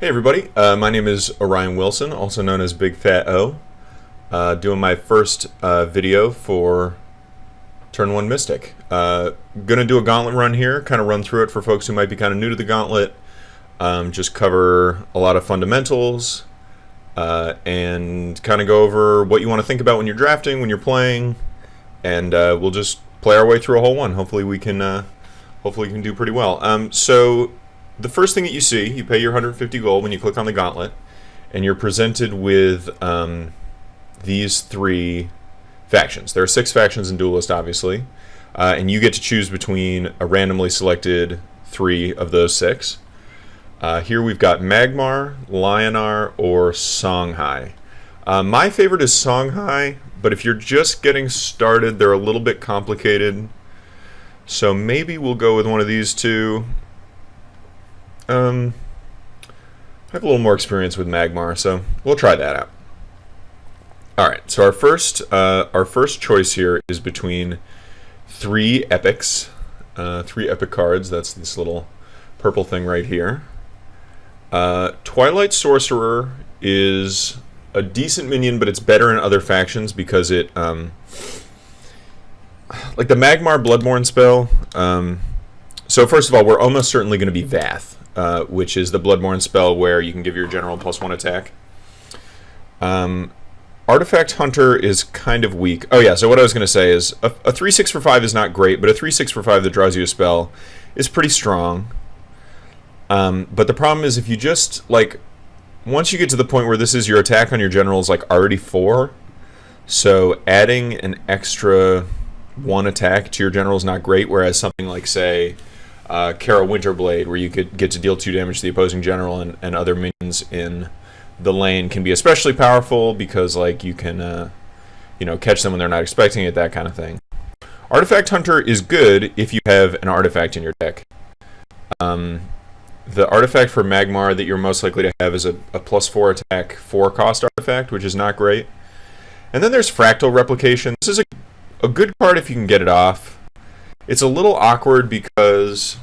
Hey everybody, my name is Orion Wilson, also known as BigFatO. Doing my first video for Turn 1 Mystic. Gonna do a Gauntlet run here, kind of run through it for folks who might be kind of new to the Gauntlet. Just cover a lot of fundamentals and kind of go over what you want to think about when you're drafting, when you're playing, and we'll just play our way through a whole one. Hopefully we can do pretty well. So the first thing that you see, you pay your 150 gold when you click on the Gauntlet, and you're presented with these three factions. There are 6 factions in Duelyst, obviously, and you get to choose between a randomly selected 3 of those 6. Here we've got Magmar, Lionar, or Songhai. My favorite is Songhai, but if you're just getting started, they're a little bit complicated. So maybe we'll go with one of these two. I have a little more experience with Magmar, so we'll try that out. Alright, so our first choice here is between 3 epics. 3 epic cards. That's this little purple thing right here. Twilight Sorcerer is a decent minion, but it's better in other factions because it, like the Magmar Bloodborne spell. So first of all, we're almost certainly going to be Vath, which is the Bloodborne spell where you can give your general +1 attack. Artifact Hunter is kind of weak. Oh yeah, so what I was going to say is a 3/6 for 5 is not great, but a 3/6 for 5 that draws you a spell is pretty strong. But the problem is if you just, like, once you get to the point where this is your attack on your general is like already 4, so adding an extra 1 attack to your general is not great, whereas something like, say, Kara Winterblade, where you could get to deal 2 damage to the opposing general and other minions in the lane, can be especially powerful because, like, you can catch them when they're not expecting it, that kind of thing. Artifact Hunter is good if you have an artifact in your deck. The artifact for Magmar that you're most likely to have is a +4 attack 4 cost artifact, which is not great. And then there's Fractal Replication. This is a good card if you can get it off. It's a little awkward because,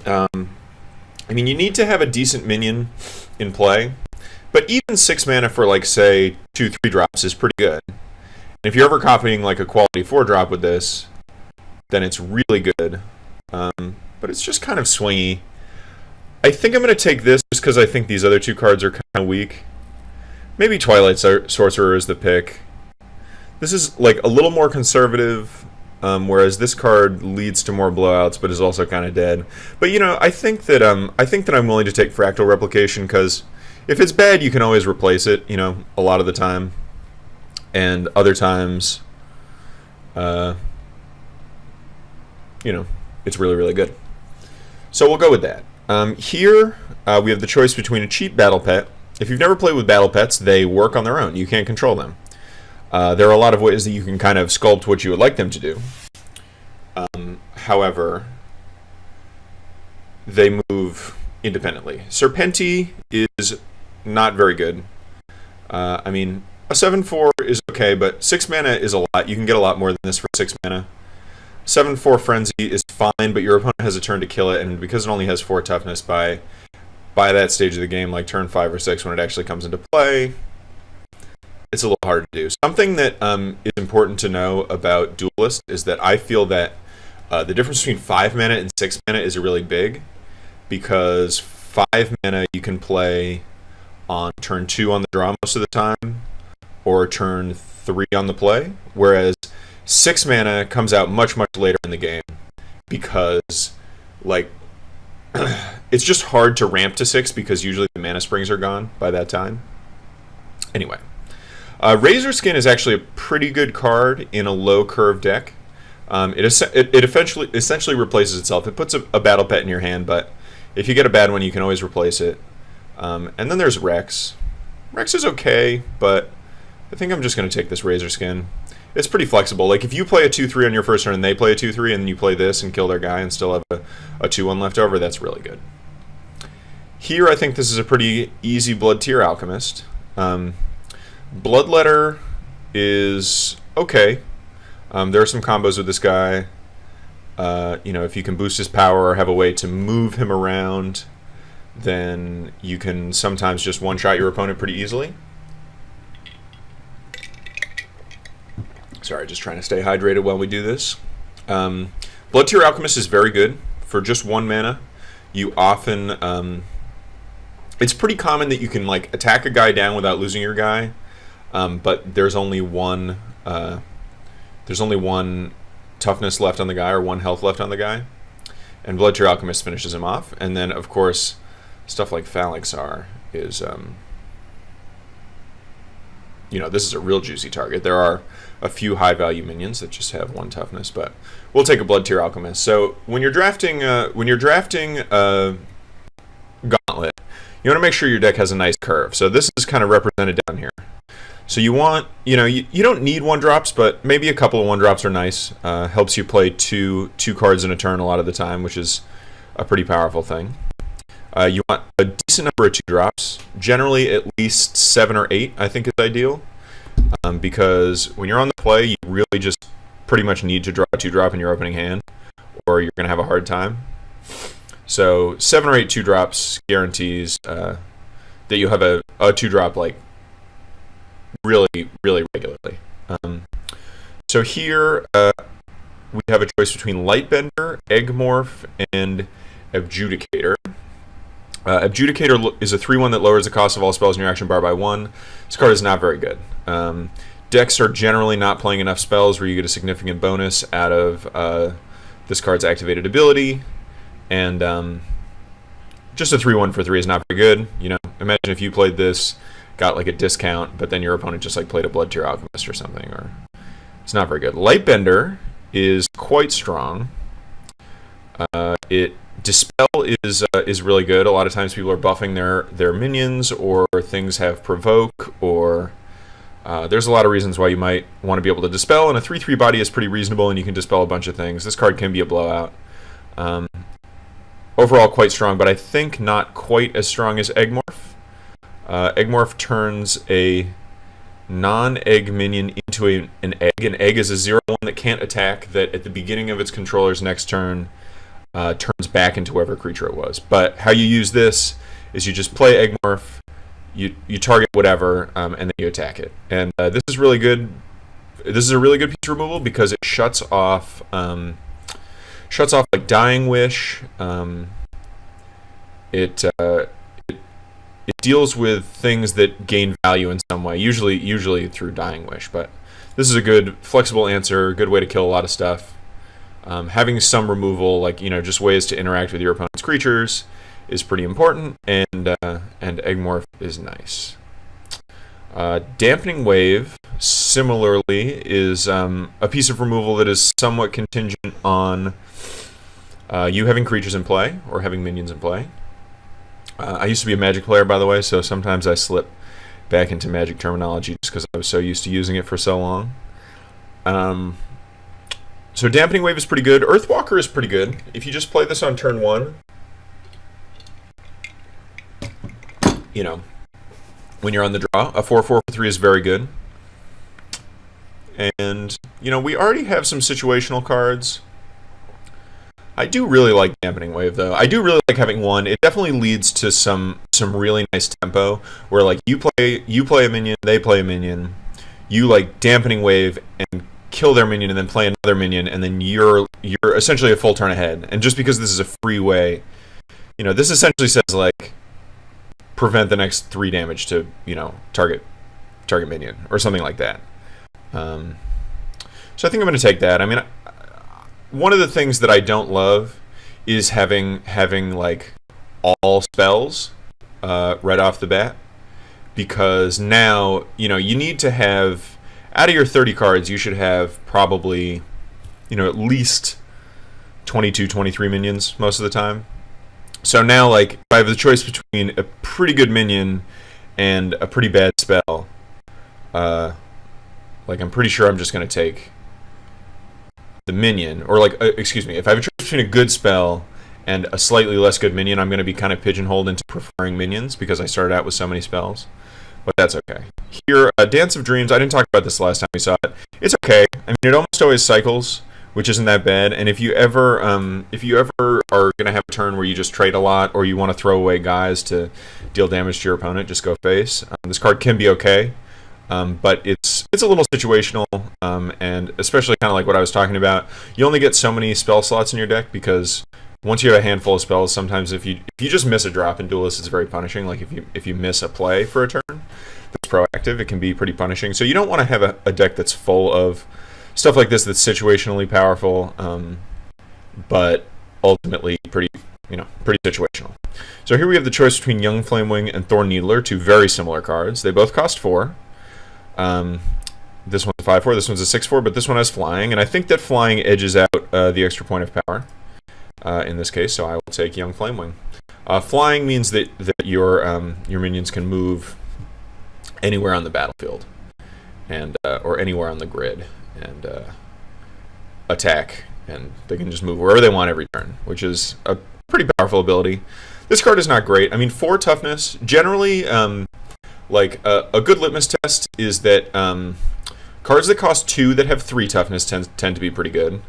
you need to have a decent minion in play, but even 6 mana for, like, say, 2/3 drops is pretty good. And if you're ever copying, like, a quality 4 drop with this, then it's really good. But it's just kind of swingy. I think I'm going to take this just because I think these other 2 cards are kind of weak. Maybe Twilight Sorcerer is the pick. This is, like, a little more conservative, whereas this card leads to more blowouts, but is also kind of dead. But I think that I'm willing to take Fractal Replication because if it's bad, you can always replace it. A lot of the time, and other times, it's really, really good. So we'll go with that. Here we have the choice between a cheap battle pet. If you've never played with battle pets, they work on their own. You can't control them. There are a lot of ways that you can kind of sculpt what you would like them to do. However, they move independently. Serpenti is not very good. A 7/4 is okay, but 6 mana is a lot. You can get a lot more than this for 6 mana. 7/4 Frenzy is fine, but your opponent has a turn to kill it, and because it only has 4 toughness by that stage of the game, like turn 5 or 6 when it actually comes into play, it's a little hard to do. Something that is important to know about Duelyst is that I feel that the difference between 5 mana and 6 mana is really big, because 5 mana you can play on turn 2 on the draw most of the time, or turn 3 on the play, whereas 6 mana comes out much, much later in the game because, like, it's just hard to ramp to 6 because usually the mana springs are gone by that time. Anyway, Razor Skin is actually a pretty good card in a low curve deck. It essentially replaces itself. It puts a battle pet in your hand, but if you get a bad one, you can always replace it. And then there's Rex. Rex is okay, but I think I'm just going to take this Razor Skin. It's pretty flexible. Like, if you play a 2/3 on your first turn and they play a 2/3 and then you play this and kill their guy and still have a 2/1 left over, that's really good. Here I think this is a pretty easy Blood Tier Alchemist. Bloodletter is okay. There are some combos with this guy. If you can boost his power or have a way to move him around, then you can sometimes just one-shot your opponent pretty easily. Sorry, just trying to stay hydrated while we do this. Blood Tier Alchemist is very good for just 1 mana. You often, it's pretty common that you can like attack a guy down without losing your guy, but there's only one toughness left on the guy, or 1 health left on the guy, and Blood Tier Alchemist finishes him off. And then of course stuff like Phalanxar is, this is a real juicy target. There are a few high value minions that just have 1 toughness, but we'll take a Blood Tier Alchemist. So when you're drafting Gauntlet, you want to make sure your deck has a nice curve. So this is kind of represented down here. So you want, you don't need 1-drops, but maybe a couple of 1-drops are nice. Helps you play two cards in a turn a lot of the time, which is a pretty powerful thing. You want a decent number of 2-drops. Generally, at least 7 or 8, I think, is ideal. Because when you're on the play, you really just pretty much need to draw a 2-drop in your opening hand, or you're going to have a hard time. So 7 or 8 2-drops guarantees that you have a 2-drop like really, really regularly. So here we have a choice between Lightbender, Eggmorph, and Adjudicator. Adjudicator is a 3/1 that lowers the cost of all spells in your action bar by 1. This card is not very good. Decks are generally not playing enough spells where you get a significant bonus out of this card's activated ability, and just a 3/1 for 3 is not very good. Imagine if you played this, got like a discount, but then your opponent just like played a Blood Tier Alchemist or something, or it's not very good. Lightbender is quite strong. Dispel is really good. A lot of times people are buffing their minions, or things have provoke, or there's a lot of reasons why you might want to be able to dispel, and a 3/3 body is pretty reasonable, and you can dispel a bunch of things. This card can be a blowout. Overall quite strong, but I think not quite as strong as Eggmorph. Eggmorph turns a non-egg minion into an egg. An egg is a 0/1 that can't attack, that at the beginning of its controller's next turn turns back into whatever creature it was. But how you use this is you just play Eggmorph, you target whatever, and then you attack it. And this is really good. This is a really good piece of removal because it shuts off like Dying Wish. It deals with things that gain value in some way, usually through Dying Wish. But this is a good flexible answer, good way to kill a lot of stuff. Having some removal, like just ways to interact with your opponent's creatures, is pretty important, and Eggmorph is nice. Dampening Wave, similarly, is a piece of removal that is somewhat contingent on you having creatures in play or having minions in play. I used to be a Magic player, by the way, so sometimes I slip back into Magic terminology just because I was so used to using it for so long. So Dampening Wave is pretty good. Earthwalker is pretty good. If you just play this on turn 1, when you're on the draw, a 4/4 for 3 is very good. And, we already have some situational cards. I do really like Dampening Wave, though. I do really like having 1. It definitely leads to some really nice tempo, where like you play a minion, they play a minion, you like Dampening Wave and kill their minion, and then play another minion, and then you're essentially a full turn ahead. And just because this is a free way, this essentially says like prevent the next 3 damage to target minion or something like that. So I think I'm going to take that. I mean, one of the things that I don't love is having like all spells right off the bat, because now you need to have, out of your 30 cards, you should have probably at least 22, 23 minions most of the time. So now, like, if I have the choice between a pretty good minion and a pretty bad spell, like, I'm pretty sure I'm just going to take the minion, or like, excuse me, if I have a choice between a good spell and a slightly less good minion, I'm going to be kind of pigeonholed into preferring minions because I started out with so many spells. But that's okay. Here, Dance of Dreams, I didn't talk about this last time we saw it. It's okay. I mean, it almost always cycles which isn't that bad. And if you ever are gonna have a turn where you just trade a lot, or you want to throw away guys to deal damage to your opponent, just go face. This card can be okay, but it's a little situational, and especially kind of like what I was talking about. You only get so many spell slots in your deck because once you have a handful of spells, sometimes if you just miss a drop in Duelyst, it's very punishing. Like if you miss a play for a turn that's proactive, it can be pretty punishing. So you don't want to have a deck that's full of stuff like this that's situationally powerful, but ultimately pretty situational. So here we have the choice between Young Flamewing and Thorn Needler, two very similar cards. They both cost 4. This one's a 5/4, this one's a 6/4, but this one has flying, and I think that flying edges out the extra point of power in this case, so I will take Young Flamewing. Flying means that your minions can move anywhere on the battlefield, and or anywhere on the grid, and attack, and they can just move wherever they want every turn, which is a pretty powerful ability. This card is not great. I mean, 4 toughness, generally, like a good litmus test is that cards that cost 2 that have 3 toughness tend to be pretty good,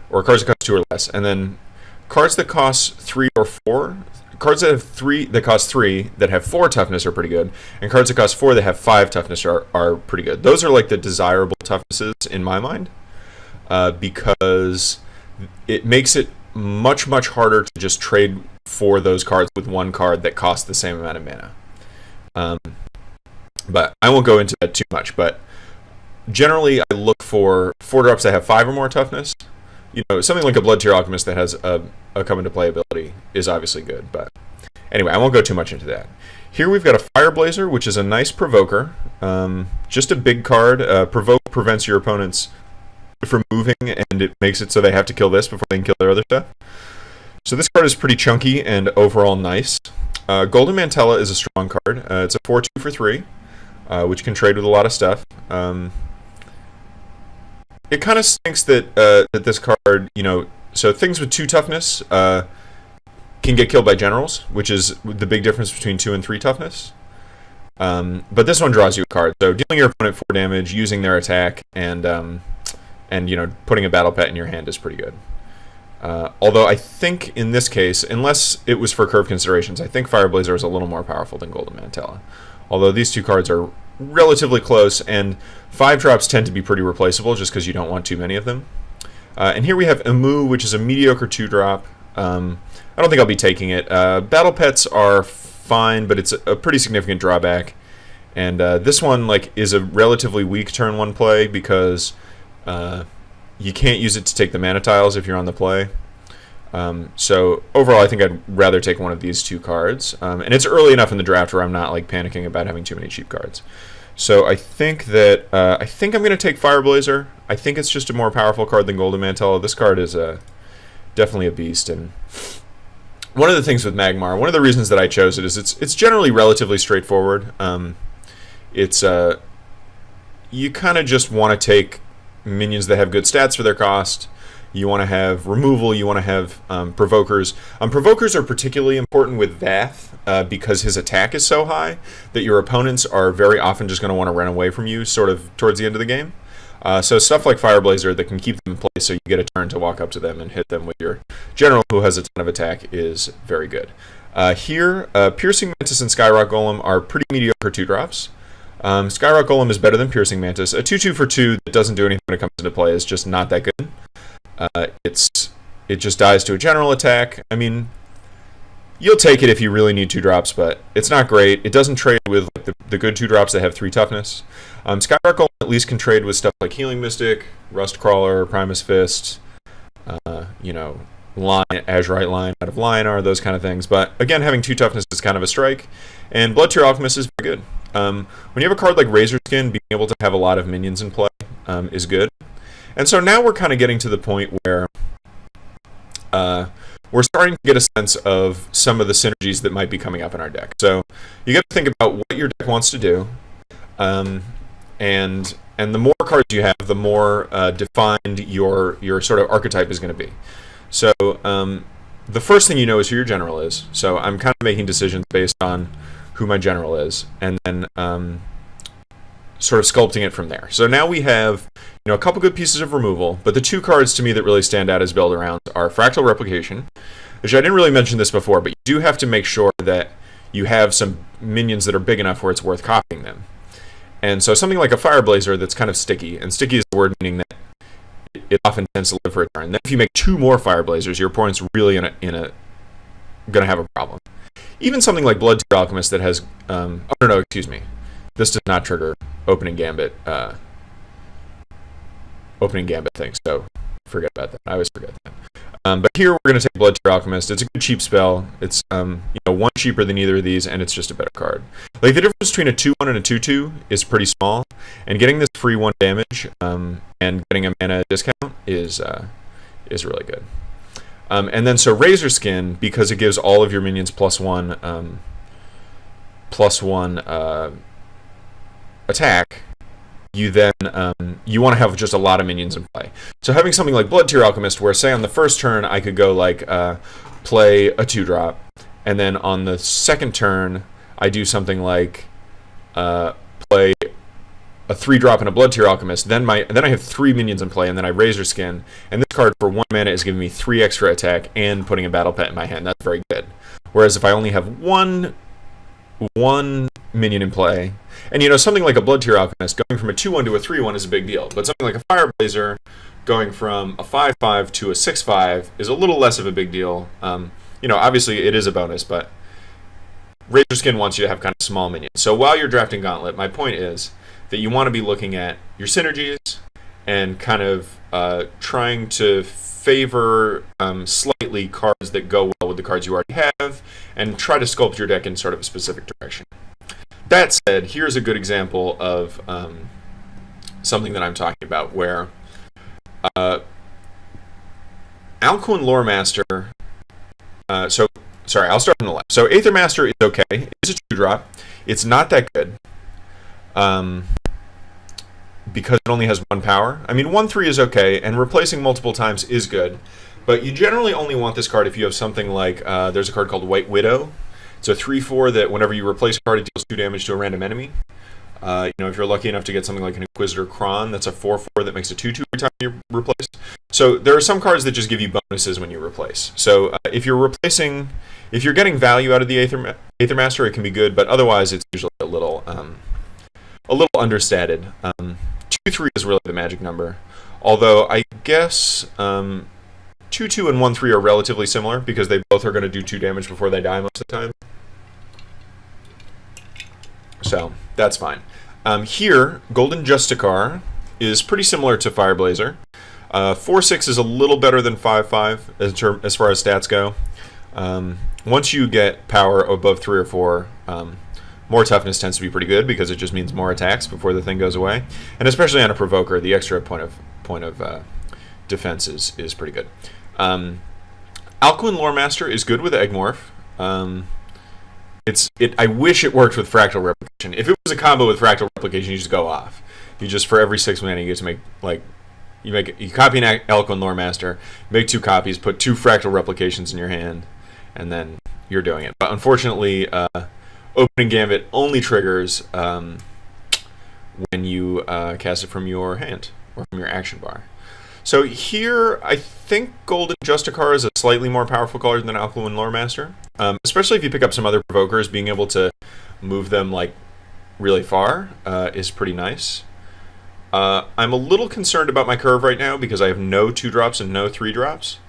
or cards that cost 2 or less, and then cards that cost 3 or 4, cards that have 3 that cost 3 that have 4 toughness are pretty good, and cards that cost 4 that have 5 toughness are pretty good. Those are like the desirable toughnesses in my mind, because it makes it much harder to just trade for those cards with one card that costs the same amount of mana. But I won't go into that too much. But generally, I look for 4-drops that have 5 or more toughness. You know, something like a Blood Tear Alchemist that has a come into play ability is obviously good. But anyway, I won't go too much into that. Here we've got a Fireblazer, which is a nice provoker. Just a big card. Provoke prevents your opponents from moving, and it makes it so they have to kill this before they can kill their other stuff. So this card is pretty chunky and overall nice. Golden Mantella is a strong card. It's a 4/2 for 3, which can trade with a lot of stuff. It kind of stinks that that this card, so things with 2 toughness can get killed by generals, which is the big difference between 2 and 3 toughness. But this one draws you a card, so dealing your opponent 4 damage, using their attack, and putting a battle pet in your hand is pretty good. Although I think in this case, unless it was for curve considerations, I think Fireblazer is a little more powerful than Golden Mantella. Although these two cards are relatively close, and 5-drops tend to be pretty replaceable just because you don't want too many of them. And here we have Emu, which is a mediocre 2-drop. I don't think I'll be taking it. Battle pets are fine, but it's a pretty significant drawback. And this one is a relatively weak turn 1 play because you can't use it to take the mana tiles if you're on the play. So overall, I think I'd rather take one of these 2 cards. And it's early enough in the draft where I'm not panicking about having too many cheap cards. So I think that I'm going to take Fireblazer. I think it's just a more powerful card than Golden Mantella. This card is definitely a beast. And one of the things with Magmar, one of the reasons that I chose it is it's generally relatively straightforward. It's you kind of just want to take minions that have good stats for their cost. You want to have removal. You want to have provokers. Provokers are particularly important with Vath because his attack is so high that your opponents are very often just going to want to run away from you sort of towards the end of the game. So stuff like Fireblazer that can keep them in place so you get a turn to walk up to them and hit them with your general who has a ton of attack is very good. Here, Piercing Mantis and Skyrock Golem are pretty mediocre 2-drops. Skyrock Golem is better than Piercing Mantis. A 2/2 for 2 that doesn't do anything when it comes into play is just not that good. It just dies to a general attack. I mean, you'll take it if you really need 2-drops, but it's not great. It doesn't trade with the good 2-drops that have 3 toughness. Skyrock Golem at least can trade with stuff like Healing Mystic, Rust Crawler, Primus Fist, Azurite Line out of Lionar, those kind of things. But again, having 2 toughness is kind of a strike, and Blood Tear Alchemist is very good. When you have a card like Razor Skin, being able to have a lot of minions in play is good. And so now we're kind of getting to the point where we're starting to get a sense of some of the synergies that might be coming up in our deck. So you got to think about what your deck wants to do, and the more cards you have, the more defined your sort of archetype is going to be. So the first thing you know is who your general is. So I'm kind of making decisions based on who my general is, and then sort of sculpting it from there. So now we have, a couple good pieces of removal, but the two cards to me that really stand out as build arounds are Fractal Replication, which I didn't really mention this before, but you do have to make sure that you have some minions that are big enough where it's worth copying them. And so something like a Fireblazer that's kind of sticky, and sticky is the word meaning that it often tends to live for a turn. Then if you make 2 more Fireblazers, your opponent's really going to have a problem. Even something like Blood Tier Alchemist that has, excuse me, this does not trigger opening gambit thing, so forget about that. I always forget that. But here we're going to take Blood Tier Alchemist. It's a good cheap spell. It's one cheaper than either of these, and it's just a better card. Like, the difference between a 2/1 and a 2/2 is pretty small, and getting this free 1 damage and getting a mana discount is really good. And then so Razor Skin, because it gives all of your minions +1 attack. You then you want to have just a lot of minions in play. So having something like Blood Tier Alchemist, where say on the first turn I could go like play a 2-drop, and then on the second turn I do something like play a 3-drop and a Blood Tier Alchemist. Then I have 3 minions in play, and then I Razor Skin. And this card for 1 mana is giving me 3 extra attack and putting a Battle Pet in my hand. That's very good. Whereas if I only have one minion in play, and something like a Blood Tier Alchemist going from a 2/1 to a 3/1 is a big deal, but something like a Fireblazer going from a 5/5 to a 6/5 is a little less of a big deal. Obviously it is a bonus, but Razor Skin wants you to have kind of small minions. So while you're drafting Gauntlet, my point is that you want to be looking at your synergies and kind of trying to favor slightly cards that go well with the cards you already have, and try to sculpt your deck in sort of a specific direction. That said, here's a good example of something that I'm talking about, where Alcuin Loremaster. I'll start on the left. So Aether Master is okay. It's a 2-drop. It's not that good. Because it only has 1 power. I mean, 1/3 is okay, and replacing multiple times is good. But you generally only want this card if you have something like, there's a card called White Widow. It's a 3/4 that whenever you replace a card, it deals 2 damage to a random enemy. If you're lucky enough to get something like an Inquisitor Kron, that's a 4/4 that makes a 2/2 every time you replace. So there are some cards that just give you bonuses when you replace. So if you're getting value out of the Aether Master, it can be good, but otherwise it's usually a little understated. 2/3 is really the magic number. Although I guess 2/2 and 1/3 are relatively similar, because they both are going to do 2 damage before they die most of the time. So that's fine. Here, Golden Justicar is pretty similar to Fireblazer. 4/6 is a little better than 5/5 as far as stats go. Once you get power above 3 or 4, more toughness tends to be pretty good, because it just means more attacks before the thing goes away. And especially on a Provoker, the extra point of defense is pretty good. Alcuin Loremaster is good with Eggmorph. I wish it worked with Fractal Replication. If it was a combo with Fractal Replication, you just go off. You just, for every 6 mana, you get to make, like, you copy an Alcuin Loremaster, make 2 copies, put 2 Fractal Replications in your hand, and then you're doing it. But unfortunately, Opening Gambit only triggers when you cast it from your hand or from your action bar. So here, I think Golden Justicar is a slightly more powerful card than Alcuin Loremaster, especially if you pick up some other Provokers. Being able to move them like really far is pretty nice. I'm a little concerned about my curve right now, because I have no 2-drops and no 3-drops.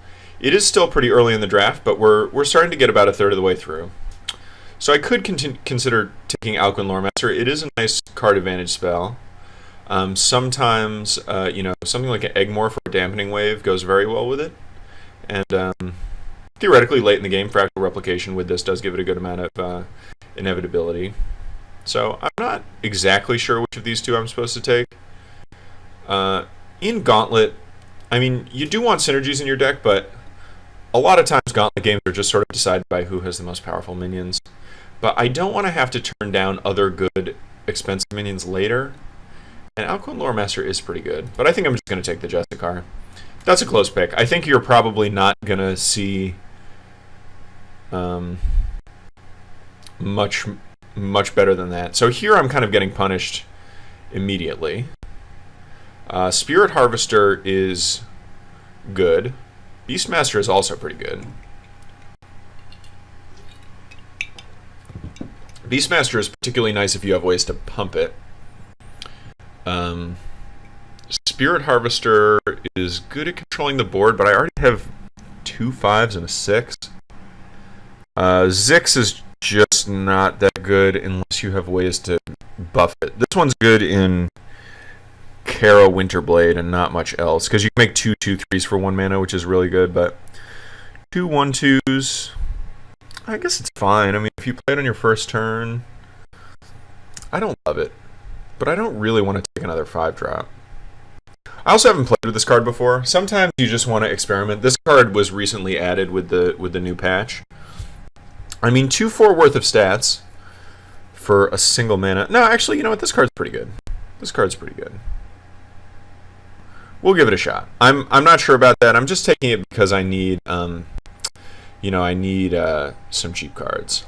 It is still pretty early in the draft, but we're starting to get about a third of the way through. So I could consider taking Alcuin Loremaster. It is a nice card advantage spell. Sometimes, something like an Eggmorph or a Dampening Wave goes very well with it. And theoretically, late in the game, Fractal Replication with this does give it a good amount of inevitability. So I'm not exactly sure which of these 2 I'm supposed to take. In Gauntlet, I mean, you do want synergies in your deck, but a lot of times Gauntlet games are just sort of decided by who has the most powerful minions. But I don't want to have to turn down other good, expensive minions later. And Alcuin Loremaster is pretty good. But I think I'm just going to take the Justicar. That's a close pick. I think you're probably not going to see much better than that. So here I'm kind of getting punished immediately. Spirit Harvester is good. Beastmaster is also pretty good. Beastmaster is particularly nice if you have ways to pump it. Spirit Harvester is good at controlling the board, but I already have 2 5s and a 6. Zix is just not that good unless you have ways to buff it. This one's good in Kara Winterblade and not much else, because you can make 2 2/3s for 1 mana, which is really good, but 2 1/2s, I guess it's fine. I mean, if you play it on your first turn, I don't love it, but I don't really want to take another 5-drop. I also haven't played with this card before. Sometimes you just want to experiment. This card was recently added with the new patch. I mean, 2/4 worth of stats for a single mana. No, actually, you know what? This card's pretty good. This card's pretty good. We'll give it a shot. I'm not sure about that. I'm just taking it because I need I need some cheap cards.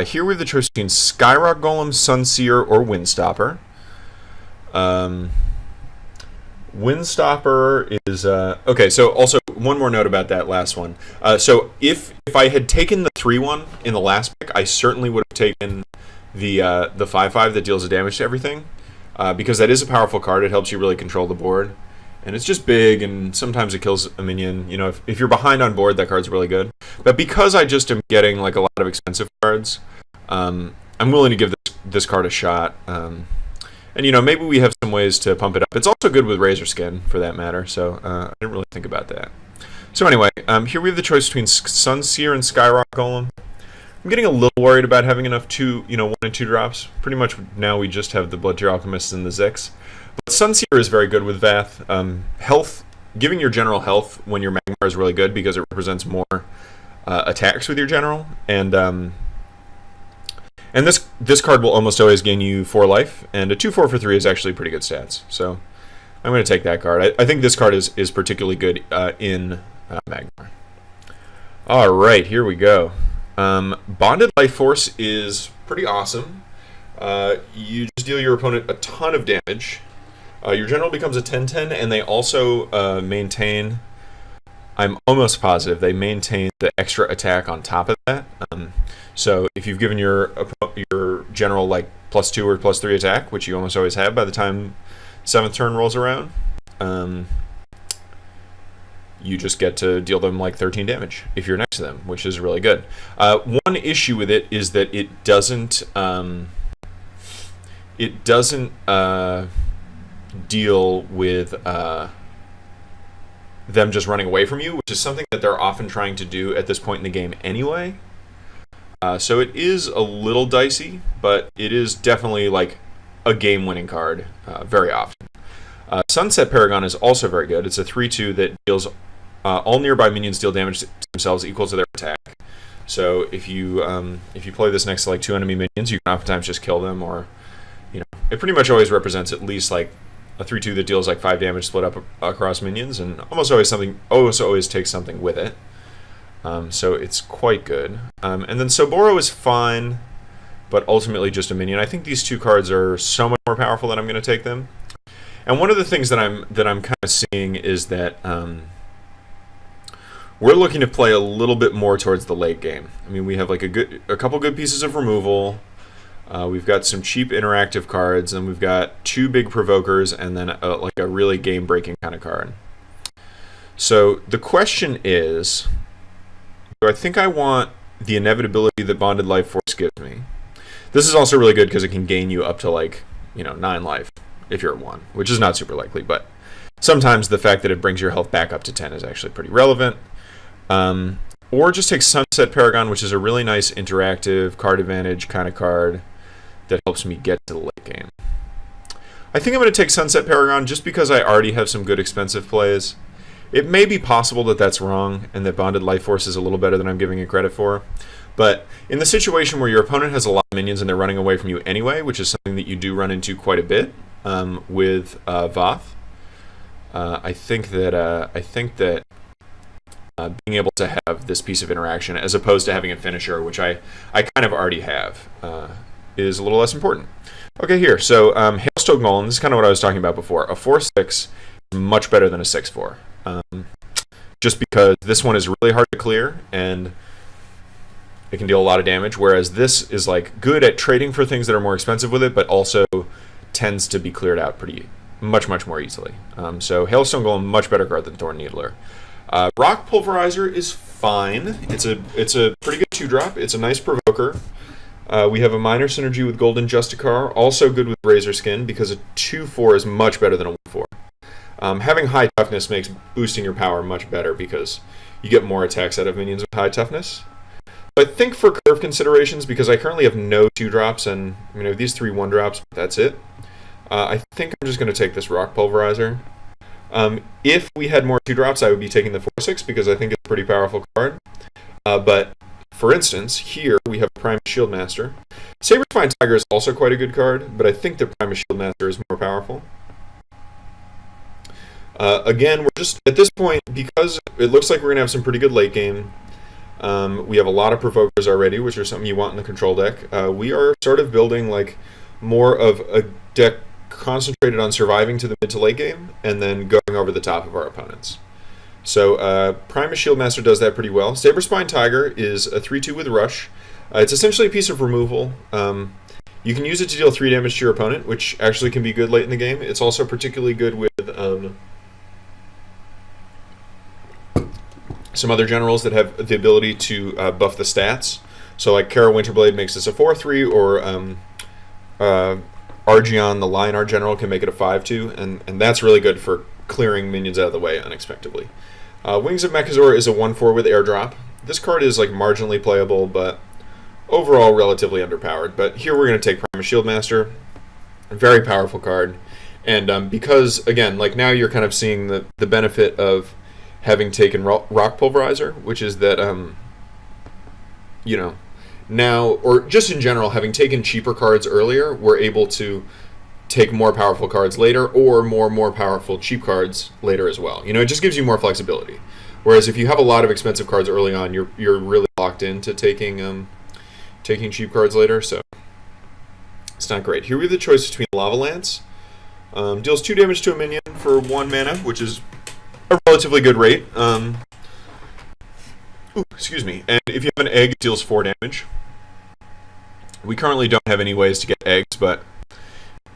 Here we have the choice between Skyrock Golem, Sunseer, or Windstopper. Windstopper is okay. So also one more note about that last one. So if I had taken the 3/1 in the last pick, I certainly would have taken the 5/5 that deals the damage to everything, because that is a powerful card. It helps you really control the board, and it's just big, and sometimes it kills a minion. You know, if you're behind on board, that card's really good. But because I just am getting like a lot of expensive cards, I'm willing to give this card a shot. And, you know, maybe we have some ways to pump it up. It's also good with Razor Skin, for that matter, so I didn't really think about that. So anyway, here we have the choice between Sunseer and Skyrock Golem. I'm getting a little worried about having enough 1 and 2 drops. Pretty much now we just have the Bloodtear Alchemist and the Zix. But Sunseer is very good with Vath. Health, giving your general health when your Magmar is really good because it represents more attacks with your general. And this card will almost always gain you 4 life, and a 2/4 for 3 is actually pretty good stats. So I'm going to take that card. I think this card is particularly good in Magmar. All right, here we go. Bonded Life Force is pretty awesome. You just deal your opponent a ton of damage. Your general becomes a 10/10, and they also maintain... I'm almost positive they maintain the extra attack on top of that. So if you've given your general like +2 or +3 attack, which you almost always have by the time 7th turn rolls around, you just get to deal them like 13 damage if you're next to them, which is really good. One issue with it is that it doesn't deal with them just running away from you, which is something that they're often trying to do at this point in the game anyway. So it is a little dicey, but it is definitely like a game-winning card very often. Sunset Paragon is also very good. It's a 3/2 that deals all nearby minions deal damage to themselves equal to their attack. So if you play this next to like 2 enemy minions, you can oftentimes just kill them, or it pretty much always represents at least like a 3/2 that deals like 5 damage split up across minions, and almost always takes something with it. So it's quite good. And then Soboro is fine, but ultimately just a minion. I think these 2 cards are so much more powerful that I'm going to take them. And one of the things that I'm kind of seeing is that we're looking to play a little bit more towards the late game. I mean, we have like a couple good pieces of removal. We've got some cheap interactive cards, and we've got 2 big provokers, and then like a really game-breaking kind of card. So the question is, do I think I want the inevitability that Bonded Life Force gives me? This is also really good because it can gain you up to like 9 life if you're at 1, which is not super likely, but sometimes the fact that it brings your health back up to 10 is actually pretty relevant. Or just take Sunset Paragon, which is a really nice interactive card advantage kind of card that helps me get to the late game. I think I'm going to take Sunset Paragon just because I already have some good expensive plays. It may be possible that that's wrong and that Bonded Life Force is a little better than I'm giving it credit for. But in the situation where your opponent has a lot of minions and they're running away from you anyway, which is something that you do run into quite a bit with Vath, I think that being able to have this piece of interaction as opposed to having a finisher, which I kind of already have, is a little less important. Okay, here. So Hailstone Golem, this is kind of what I was talking about before. A 4/6 is much better than a 6/4. Just because this one is really hard to clear, and it can deal a lot of damage, whereas this is like good at trading for things that are more expensive with it, but also tends to be cleared out pretty much more easily. So Hailstone Golem, much better card than Thorn Needler. Rock Pulverizer is fine. It's a pretty good 2-drop. It's a nice provoker. We have a minor synergy with Golden Justicar, also good with Razor Skin, because a 2/4 is much better than a 1/4. Having high toughness makes boosting your power much better because you get more attacks out of minions with high toughness. I think for curve considerations, because I currently have no 2-drops and these 3 1-drops, but that's it. I think I'm just going to take this Rock Pulverizer. If we had more 2-drops, I would be taking the 4/6 because I think it's a pretty powerful card. But for instance, here we have Primus Shieldmaster. Saber-Spine Tiger is also quite a good card, but I think the Primus Shieldmaster is more powerful. Again, we're just, at this point, because it looks like we're going to have some pretty good late game, we have a lot of Provokers already, which are something you want in the control deck. We are sort of building like more of a deck concentrated on surviving to the mid to late game, and then going over the top of our opponents. So Primus Shieldmaster does that pretty well. Saber-Spine Tiger is a 3/2 with Rush. It's essentially a piece of removal. You can use it to deal 3 damage to your opponent, which actually can be good late in the game. It's also particularly good with some other generals that have the ability to buff the stats. So like Kara Winterblade makes this a 4/3, or Argion, the Lionheart general, can make it a 5/2, and that's really good for clearing minions out of the way unexpectedly. Wings of Mechazor is a 1/4 with airdrop. This card is like marginally playable, but overall relatively underpowered. But here we're going to take Primus Shieldmaster, a very powerful card, and because again, like now you're kind of seeing the benefit of having taken Rock Pulverizer, which is that now, or just in general, having taken cheaper cards earlier, we're able to take more powerful cards later, or more powerful cheap cards later as well. It just gives you more flexibility. Whereas if you have a lot of expensive cards early on, you're really locked into taking cheap cards later, so it's not great. Here we have the choice between Lava Lance. Deals 2 damage to a minion for 1 mana, which is a relatively good rate. Excuse me. And if you have an egg, it deals 4 damage. We currently don't have any ways to get eggs, but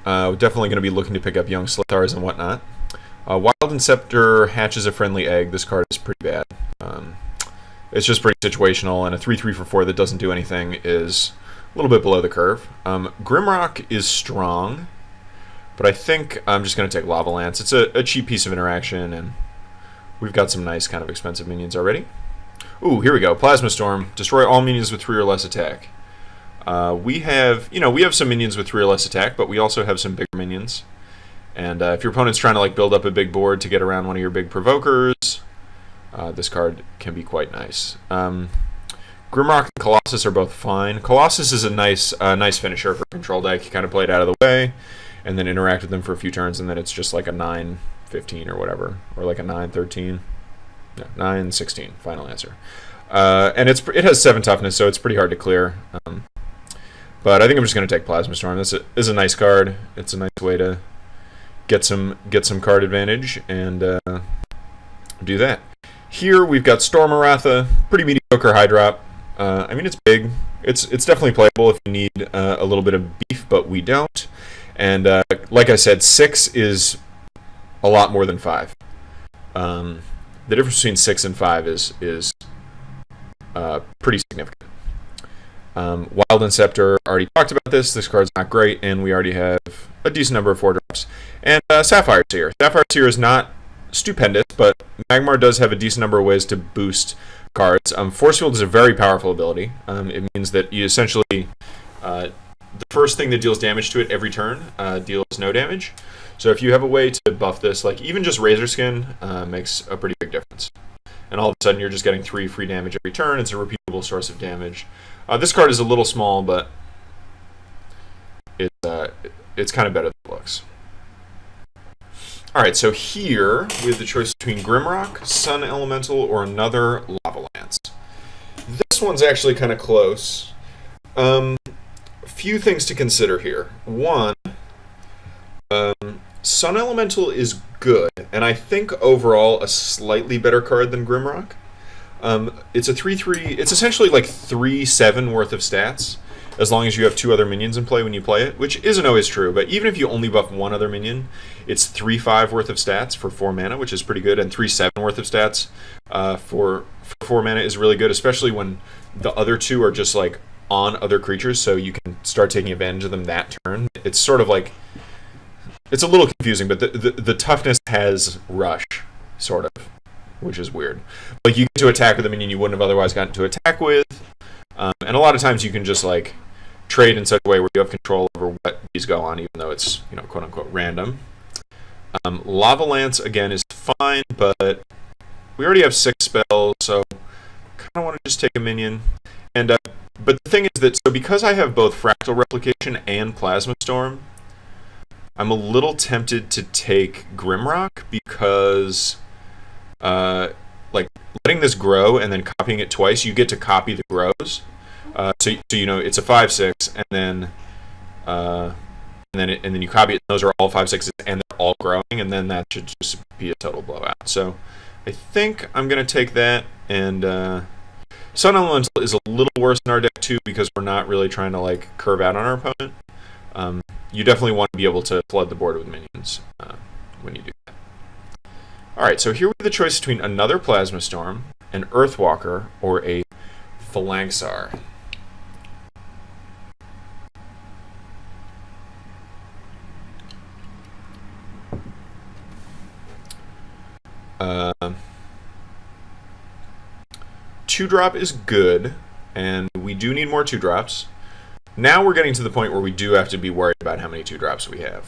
we're definitely going to be looking to pick up young Slithars and whatnot. Wild Inceptor hatches a friendly egg. This card is pretty bad. It's just pretty situational, and a 3/3 for 4 that doesn't do anything is a little bit below the curve. Grimrock is strong, but I think I'm just going to take Lava Lance. It's a cheap piece of interaction, and we've got some nice kind of expensive minions already. Ooh, here we go. Plasma Storm. Destroy all minions with 3 or less attack. We have some minions with 3 or less attack, but we also have some bigger minions. And if your opponent's trying to like build up a big board to get around one of your big provokers, this card can be quite nice. Grimrock and Colossus are both fine. Colossus is a nice finisher for control deck. You kind of play it out of the way, and then interact with them for a few turns, and then it's just like a 9/15 or whatever, or like a 9/13. No, 9/16. Final answer. And it has 7 toughness, so it's pretty hard to clear. But I think I'm just going to take Plasma Storm. This is a nice card. It's a nice way to get some card advantage and do that. Here we've got Stormaratha, pretty mediocre high drop. I mean, it's big. It's definitely playable if you need a little bit of beef, but we don't. And like I said, 6 is a lot more than 5. The difference between 6 and 5 is pretty significant. Wild Inceptor, already talked about this. This card's not great, and we already have a decent number of 4-drops. And Sapphire Seer. Sapphire Seer is not stupendous, but Magmar does have a decent number of ways to boost cards. Force Field is a very powerful ability. It means that you essentially, the first thing that deals damage to it every turn deals no damage. So if you have a way to buff this, like even just Razor Skin makes a pretty big difference. And all of a sudden you're just getting 3 free damage every turn. It's a repeatable source of damage. This card is a little small, but it's kind of better than it looks. Alright, so here we have the choice between Grimrock, Sun Elemental, or another Lava Lance. This one's actually kind of close. Few things to consider here. One, Sun Elemental is good, and I think overall a slightly better card than Grimrock. It's a 3/3. It's essentially like 3/7 worth of stats, as long as you have 2 other minions in play when you play it, which isn't always true. But even if you only buff 1 other minion, it's 3/5 worth of stats for 4 mana, which is pretty good, and 3/7 worth of stats for 4 mana is really good, especially when the other 2 are just like on other creatures, so you can start taking advantage of them that turn. It's sort of like, it's a little confusing, but the toughness has rush, sort of, which is weird. Like, you get to attack with a minion you wouldn't have otherwise gotten to attack with, and a lot of times you can just like trade in such a way where you have control over what these go on, even though it's, you know, quote unquote random. Lava Lance again is fine, but we already have 6 spells, so kind of want to just take a minion. And but the thing is that, so because I have both Fractal Replication and Plasma Storm, I'm a little tempted to take Grimrock because, like, letting this grow and then copying it twice, you get to copy the grows. So you know it's a 5/6, and then you copy it. And those are all 5/6s, and they're all growing, and then that should just be a total blowout. So I think I'm gonna take that. And Sun Elemental is a little worse in our deck too, because we're not really trying to like curve out on our opponent. You definitely want to be able to flood the board with minions when you do that. Alright, so here we have the choice between another Plasma Storm, an Earthwalker, or a Phalanxar. Two-drop is good, and we do need more 2-drops. Now we're getting to the point where we do have to be worried about how many 2-drops we have.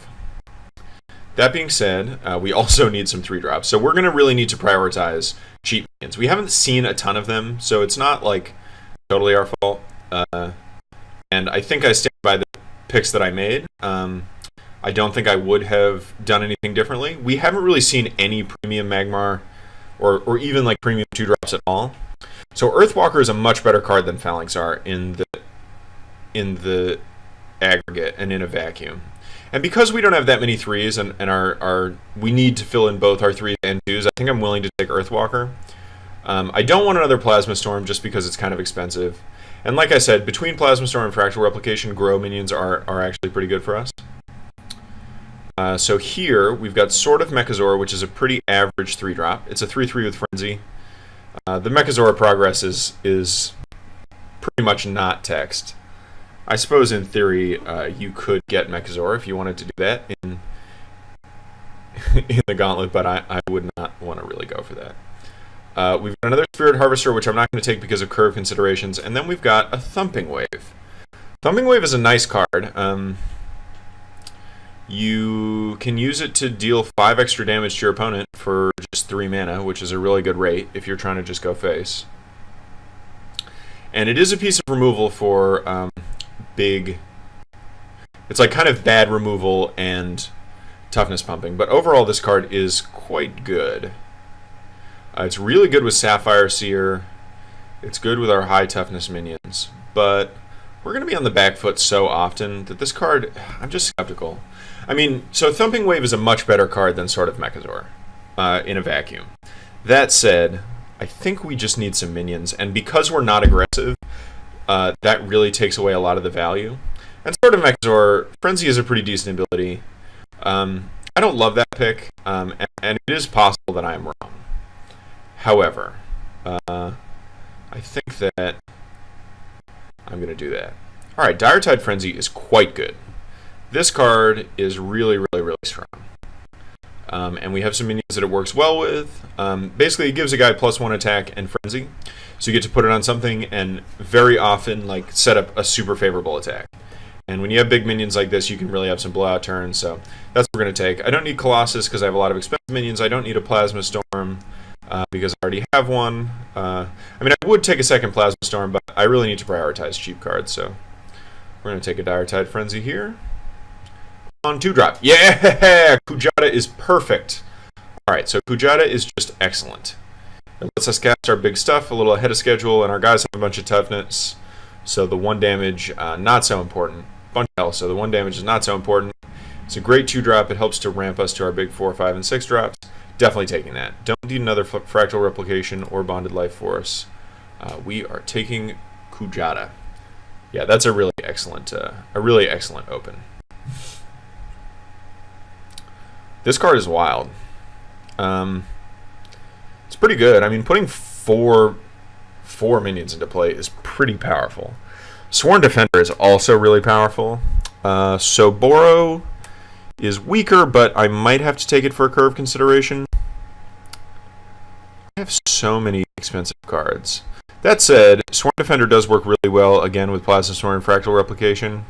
That being said, we also need some 3-drops, so we're going to really need to prioritize cheap minions. We haven't seen a ton of them, so it's not like totally our fault. And I think I stand by the picks that I made. I don't think I would have done anything differently. We haven't really seen any premium Magmar or even like premium 2-drops at all. So Earthwalker is a much better card than Phalanxar in the aggregate and in a vacuum. And because we don't have that many 3s and we need to fill in both our 3s and 2s, I think I'm willing to take Earthwalker. I don't want another Plasma Storm just because it's kind of expensive. And like I said, between Plasma Storm and Fractal Replication, grow minions are actually pretty good for us. So here we've got Sword of Mechazor, which is a pretty average 3-drop. It's a 3/3 with Frenzy. The Mechazor progress is pretty much not text. I suppose in theory you could get Mechazor if you wanted to do that in the Gauntlet, but I would not want to really go for that. We've got another Spirit Harvester, which I'm not going to take because of curve considerations, and then we've got a Thumping Wave. Thumping Wave is a nice card. You can use it to deal 5 extra damage to your opponent for just 3 mana, which is a really good rate if you're trying to just go face. And it is a piece of removal for big... It's like kind of bad removal and toughness pumping, but overall this card is quite good. It's really good with Sapphire Seer. It's good with our high toughness minions, but we're going to be on the back foot so often that this card, I'm just skeptical. I mean, so Thumping Wave is a much better card than Sword of Mechazor in a vacuum. That said, I think we just need some minions, and because we're not aggressive, that really takes away a lot of the value. And Sword of Mechazor, Frenzy is a pretty decent ability. I don't love that pick, and it is possible that I am wrong. However, I think that I'm going to do that. Alright, Dire-Tide Frenzy is quite good. This card is really, really, really strong. And we have some minions that it works well with. Basically, it gives a guy +1 attack and Frenzy. So you get to put it on something and very often like set up a super favorable attack. And when you have big minions like this, you can really have some blowout turns. So that's what we're going to take. I don't need Colossus because I have a lot of expensive minions. I don't need a Plasma Storm because I already have one. I mean, I would take a second Plasma Storm, but I really need to prioritize cheap cards. So we're going to take a Dire-Tide Frenzy here. On 2-drop. Yeah! Kujata is perfect. Alright, so Kujata is just excellent. It lets us cast our big stuff a little ahead of schedule, and our guys have a bunch of toughness. So the 1 damage, not so important. Bunch of health, so the 1 damage is not so important. It's a great 2-drop. It helps to ramp us to our big 4, 5, and 6 drops. Definitely taking that. Don't need another Fractal Replication or Bonded Life Force. We are taking Kujata. Yeah, that's a really excellent open. This card is wild. It's pretty good. I mean, putting four minions into play is pretty powerful. Sworn Defender is also really powerful. So Boro is weaker, but I might have to take it for a curve consideration. I have so many expensive cards. That said, Sworn Defender does work really well, again, with Plasma Sworn and Fractal Replication.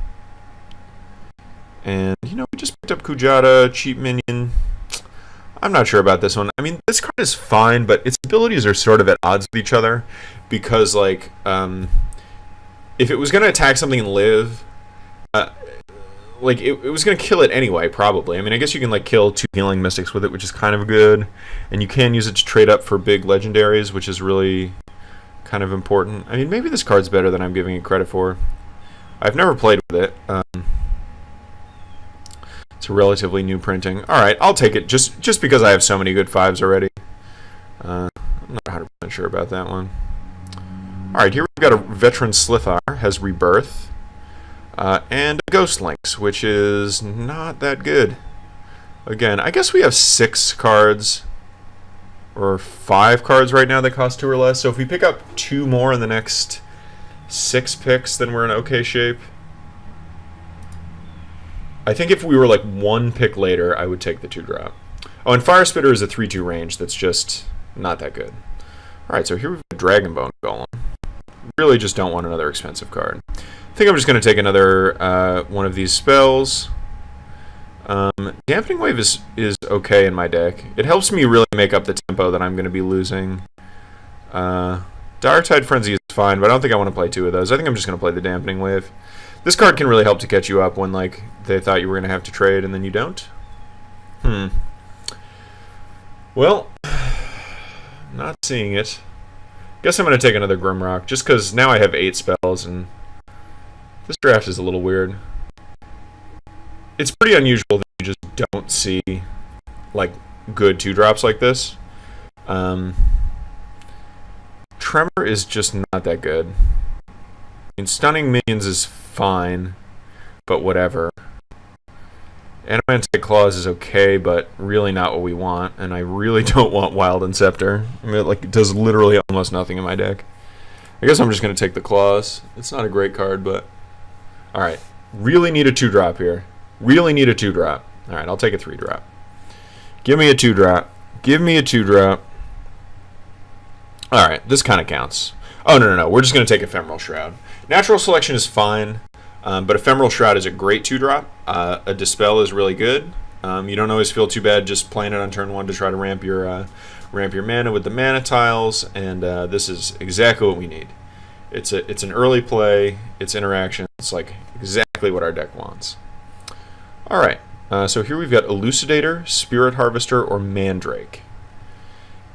And, you know, we just picked up Kujata, cheap minion. I'm not sure about this one. I mean, this card is fine, but its abilities are sort of at odds with each other. Because, like, if it was going to attack something and live, like, it was going to kill it anyway, probably. I mean, I guess you can, like, kill 2 Healing Mystics with it, which is kind of good. And you can use it to trade up for big legendaries, which is really kind of important. I mean, maybe this card's better than I'm giving it credit for. I've never played with it. It's a relatively new printing. All right, I'll take it just because I have so many good 5s already. I'm not 100% sure about that one. All right, here we've got a Veteran Slithar, has Rebirth. And a Ghost Links, which is not that good. Again, I guess we have 6 cards, or 5 cards right now that cost 2 or less. So if we pick up 2 more in the next 6 picks, then we're in okay shape. I think if we were like 1 pick later, I would take the 2-drop. Oh, and Fire Spitter is a 3/2 range that's just not that good. All right, so here we've got Dragonbone Golem. Really just don't want another expensive card. I think I'm just going to take another one of these spells. Dampening Wave is okay in my deck. It helps me really make up the tempo that I'm going to be losing. Dire Tide Frenzy is fine, but I don't think I want to play 2 of those. I think I'm just going to play the Dampening Wave. This card can really help to catch you up when, like, they thought you were going to have to trade and then you don't. Well, not seeing it. Guess I'm going to take another Grimrock, just because now I have 8 spells, and this draft is a little weird. It's pretty unusual that you just don't see, like, good 2-drops like this. Tremor is just not that good. I mean, Stunning Minions is fine, but whatever. Animantic Claws is okay, but really not what we want, and I really don't want Wild and Scepter. I mean, it does literally almost nothing in my deck. I guess I'm just going to take the Claws. It's not a great card, but... Alright, really need a 2-drop here. Really need a 2-drop. Alright, I'll take a 3-drop. Give me a 2-drop. Give me a 2-drop. Alright, this kind of counts. Oh, no. We're just going to take Ephemeral Shroud. Natural Selection is fine, but Ephemeral Shroud is a great 2-drop. A Dispel is really good. You don't always feel too bad just playing it on turn 1 to try to ramp your mana with the mana tiles, and this is exactly what we need. It's an early play. It's interaction. It's like exactly what our deck wants. All right. So here we've got Elucidator, Spirit Harvester, or Mandrake.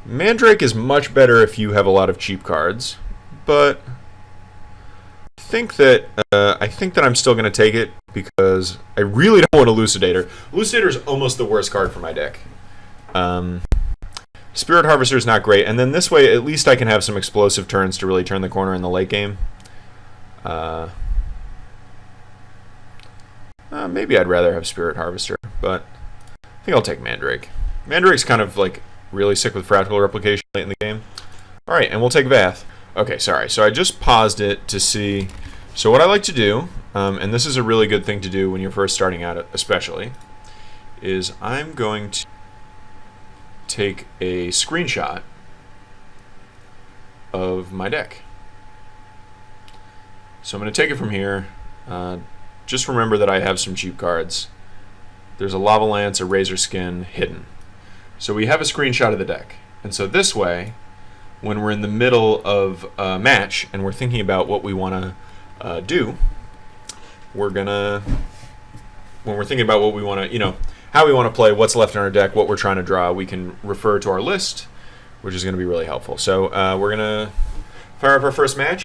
Mandrake is much better if you have a lot of cheap cards, but I think that I'm still going to take it because I really don't want Elucidator. Elucidator is almost the worst card for my deck. Spirit Harvester is not great, and then this way at least I can have some explosive turns to really turn the corner in the late game. Maybe I'd rather have Spirit Harvester, but I think I'll take Mandrake. Mandrake's kind of like really sick with Fractal Replication late in the game. All right, and we'll take Vath. Okay, sorry. So I just paused it to see. So what I like to do, and this is a really good thing to do when you're first starting out, especially, is I'm going to take a screenshot of my deck. So I'm going to take it from here. Just remember that I have some cheap cards. There's a Lava Lance, a Razor Skin hidden. So we have a screenshot of the deck. And so this way, when we're in the middle of a match and we're thinking about what we want to do, when we're thinking about what we want to, how we want to play, what's left in our deck, what we're trying to draw, we can refer to our list, which is going to be really helpful. So we're going to fire up our first match.